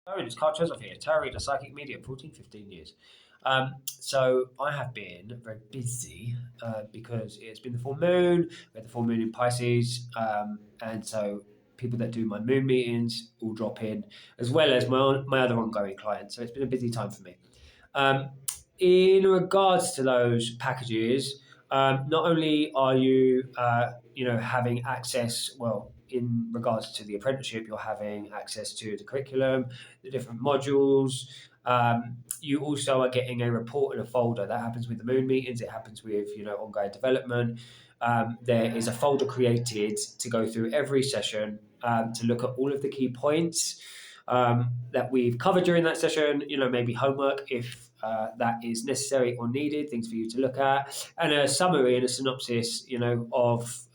Oh, it's Carl Cheslov here, tarot reader, psychic medium, 14, 15 years. So I have been very busy because it's been the full moon, we had the full moon in Pisces, and so people that do my moon meetings all drop in, as well as my other ongoing clients. So it's been a busy time for me. Um, in regards to those packages, not only are you having access, well, in regards to the apprenticeship, you're having access to the curriculum, the different modules. You also are getting a report in a folder. That happens with the moon meetings. It happens with ongoing development. There is a folder created to go through every session to look at all of the key points that we've covered during that session. Maybe homework if that is necessary or needed, things for you to look at, and a summary and a synopsis, of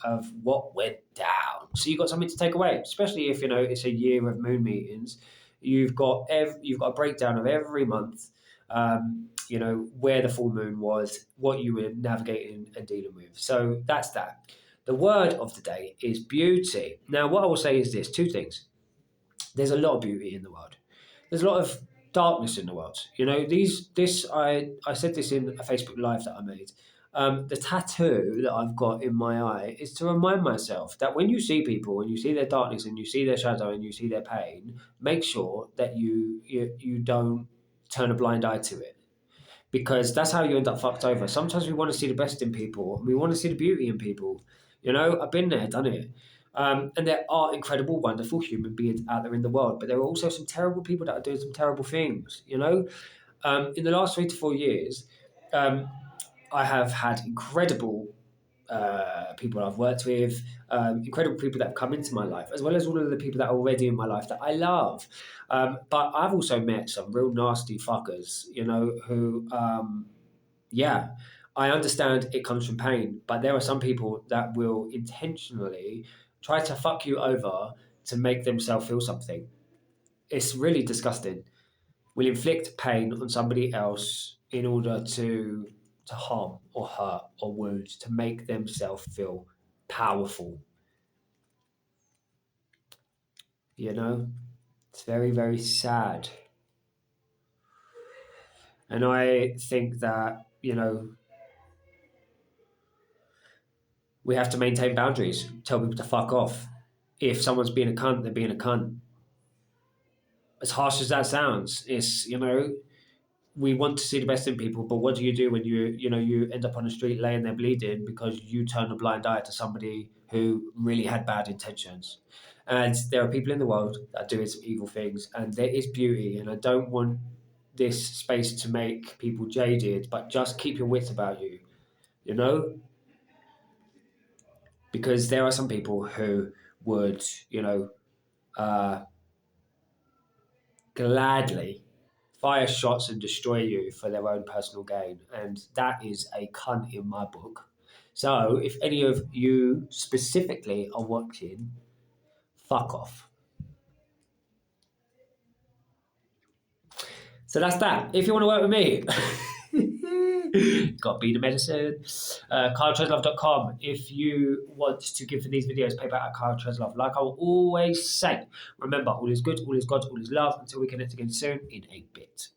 what went down. So you've got something to take away, especially if it's a year of moon meetings. You've got a breakdown of every month. Where the full moon was, what you were navigating and dealing with. So that's that. The word of the day is beauty. Now, what I will say is this: two things. There's a lot of beauty in the world. There's a lot of darkness in the world. I said this in a Facebook Live that I made. The tattoo that I've got in my eye is to remind myself that when you see people and you see their darkness and you see their shadow and you see their pain, make sure that you don't turn a blind eye to it, because that's how you end up fucked over. Sometimes we want to see the best in people and we want to see the beauty in people. I've been there, done it. And there are incredible, wonderful human beings out there in the world, but there are also some terrible people that are doing some terrible things. In the last 3 to 4 years, um, I have had incredible people I've worked with, incredible people that have come into my life, as well as all of the people that are already in my life that I love. But I've also met some real nasty fuckers, who, yeah, I understand it comes from pain, but there are some people that will intentionally try to fuck you over to make themselves feel something. It's really disgusting. Will inflict pain on somebody else in order to harm or hurt or wound to make themselves feel powerful. You know, it's very, very sad. And I think that, we have to maintain boundaries, tell people to fuck off. If someone's being a cunt, they're being a cunt. As harsh as that sounds, we want to see the best in people, but what do you do when you end up on the street laying there bleeding because you turn a blind eye to somebody who really had bad intentions? And there are people in the world that are doing some evil things, and there is beauty. And I don't want this space to make people jaded, but just keep your wits about you, you know, because there are some people who would, uh, gladly fire shots and destroy you for their own personal gain. And that is a cunt in my book. So if any of you specifically are watching, fuck off. So that's that. If you want to work with me, got Be the Medicine. KyleTreslove.com. If you want to give for these videos, pay back at Kyle Treslove. Like I will always say, remember, all is good, all is God, all is love. Until we connect again soon in a bit.